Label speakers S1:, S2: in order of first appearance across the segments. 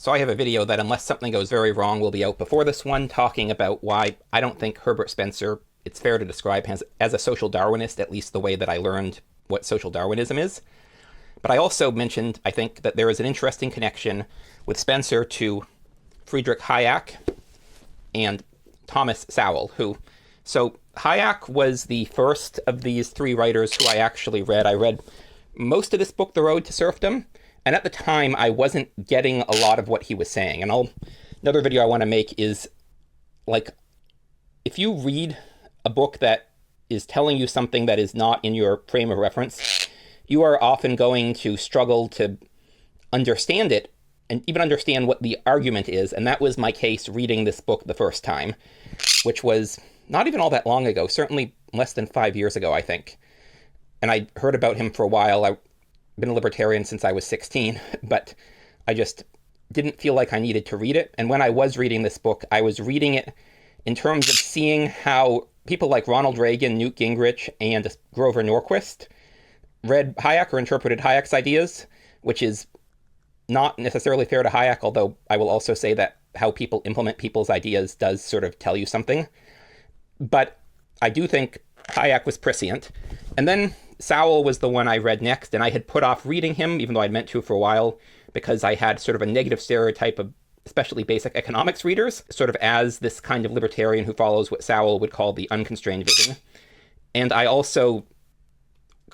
S1: So I have a video that, unless something goes very wrong, will be out before this one, talking about why I don't think Herbert Spencer, it's fair to describe as a social Darwinist, at least the way that I learned what social Darwinism is. But I also mentioned, I think, that there is an interesting connection with Spencer to Friedrich Hayek and Thomas Sowell, so Hayek was the first of these three writers who I actually read. I read most of this book, The Road to Serfdom, and at the time I wasn't getting a lot of what he was saying. And another video I want to make is, like, if you read a book that is telling you something that is not in your frame of reference, you are often going to struggle to understand it and even understand what the argument is. And that was my case reading this book the first time, which was not even all that long ago, certainly less than 5 years ago, I think. And I heard about him for a while. I've been a libertarian since I was 16, but I just didn't feel like I needed to read it. And when I was reading this book, I was reading it in terms of seeing how people like Ronald Reagan, Newt Gingrich, and Grover Norquist read Hayek or interpreted Hayek's ideas, which is not necessarily fair to Hayek, although I will also say that how people implement people's ideas does sort of tell you something. But I do think Hayek was prescient. And then Sowell was the one I read next, and I had put off reading him, even though I'd meant to for a while, because I had sort of a negative stereotype of especially basic economics readers, sort of as this kind of libertarian who follows what Sowell would call the unconstrained vision. And I also,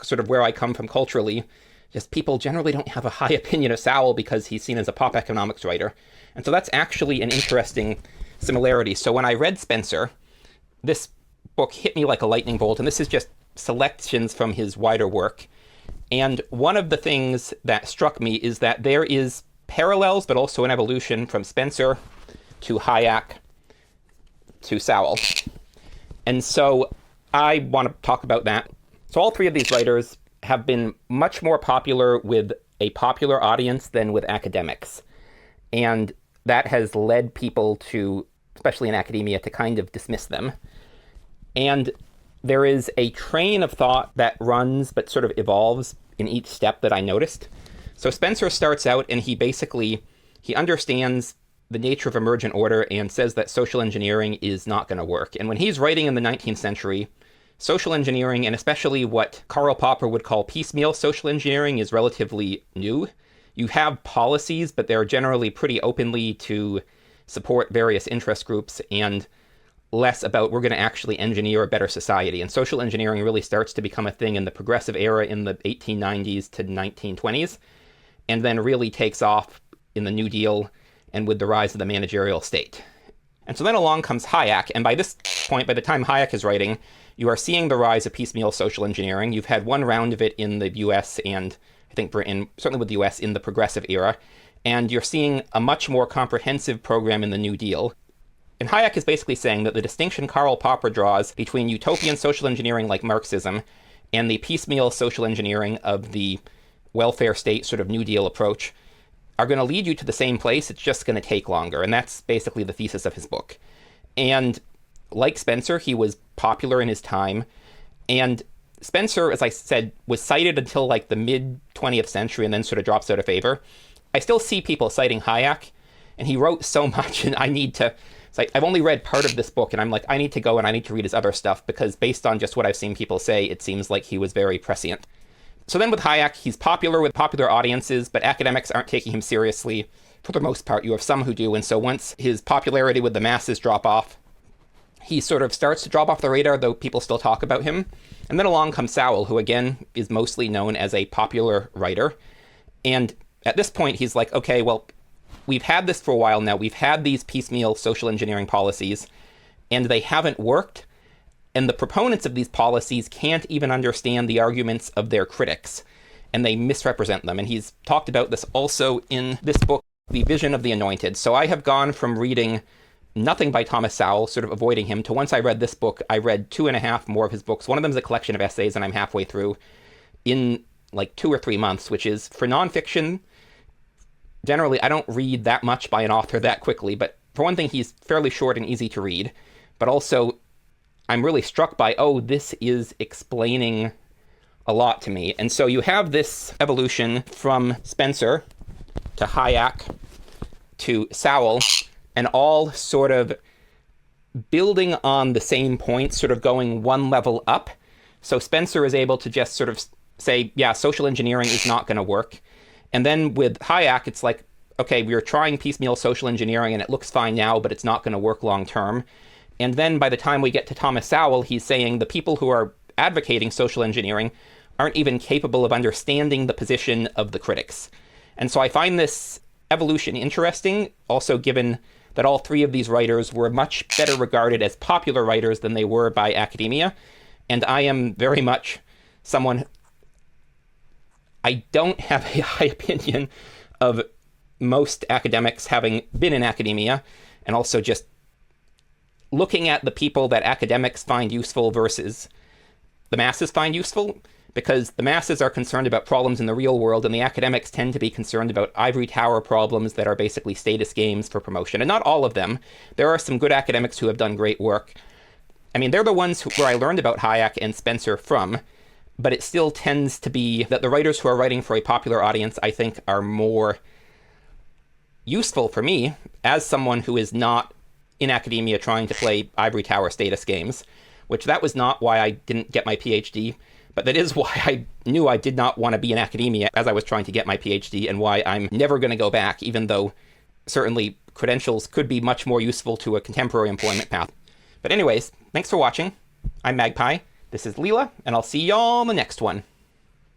S1: sort of where I come from culturally, just people generally don't have a high opinion of Sowell because he's seen as a pop economics writer. And so that's actually an interesting similarity. So when I read Spencer, this book hit me like a lightning bolt, and this is just selections from his wider work. And one of the things that struck me is that there is parallels, but also an evolution from Spencer to Hayek to Sowell. And so I want to talk about that. So all three of these writers have been much more popular with a popular audience than with academics. And that has led people to, especially in academia, to kind of dismiss them. And there is a train of thought that runs but sort of evolves in each step that I noticed. So Spencer starts out and he understands the nature of emergent order and says that social engineering is not going to work. And when he's writing in the 19th century, social engineering, and especially what Karl Popper would call piecemeal social engineering, is relatively new. You have policies, but they're generally pretty openly to support various interest groups and less about we're going to actually engineer a better society. And social engineering really starts to become a thing in the progressive era in the 1890s to 1920s, and then really takes off in the New Deal and with the rise of the managerial state. And so then along comes Hayek, and by this point, by the time Hayek is writing, you are seeing the rise of piecemeal social engineering. You've had one round of it in the US and I think Britain, certainly with the US in the progressive era, and you're seeing a much more comprehensive program in the New Deal. And Hayek is basically saying that the distinction Karl Popper draws between utopian social engineering like Marxism and the piecemeal social engineering of the welfare state sort of New Deal approach are going to lead you to the same place. It's just going to take longer. And that's basically the thesis of his book. And like Spencer, he was popular in his time. And Spencer, as I said, was cited until like the mid-20th century and then sort of drops out of favor. I still see people citing Hayek, and he wrote so much, and it's like, I've only read part of this book, and I'm like, I need to go and I need to read his other stuff, because based on just what I've seen people say, it seems like he was very prescient. So then with Hayek, he's popular with popular audiences, but academics aren't taking him seriously. For the most part, you have some who do, and so once his popularity with the masses drop off, he sort of starts to drop off the radar, though people still talk about him. And then along comes Sowell, who again is mostly known as a popular writer. And at this point, he's like, okay, well, we've had this for a while now. We've had these piecemeal social engineering policies, and they haven't worked. And the proponents of these policies can't even understand the arguments of their critics, and they misrepresent them. And he's talked about this also in this book, The Vision of the Anointed. So I have gone from reading nothing by Thomas Sowell, sort of avoiding him, to once I read this book, I read 2.5 more of his books. One of them is a collection of essays, and I'm halfway through in like 2 or 3 months, which is, for nonfiction, generally I don't read that much by an author that quickly, but for one thing, he's fairly short and easy to read, but also I'm really struck by, this is explaining a lot to me. And so you have this evolution from Spencer to Hayek to Sowell, and all sort of building on the same points, sort of going one level up. So Spencer is able to just sort of say, yeah, social engineering is not going to work. And then with Hayek, it's like, okay, we were trying piecemeal social engineering and it looks fine now, but it's not going to work long term. And then by the time we get to Thomas Sowell, he's saying the people who are advocating social engineering aren't even capable of understanding the position of the critics. And so I find this evolution interesting, also given that all three of these writers were much better regarded as popular writers than they were by academia. And I am very much someone, I don't have a high opinion of most academics having been in academia, and also just looking at the people that academics find useful versus the masses find useful, because the masses are concerned about problems in the real world, and the academics tend to be concerned about ivory tower problems that are basically status games for promotion. And not all of them. There are some good academics who have done great work. I mean, they're the ones where I learned about Hayek and Spencer from, but it still tends to be that the writers who are writing for a popular audience, I think, are more useful for me as someone who is not in academia trying to play ivory tower status games, which that was not why I didn't get my PhD, but that is why I knew I did not want to be in academia as I was trying to get my PhD, and why I'm never going to go back, even though certainly credentials could be much more useful to a contemporary employment path. But anyways, thanks for watching. I'm Magpie, this is Leela, and I'll see y'all in the next one.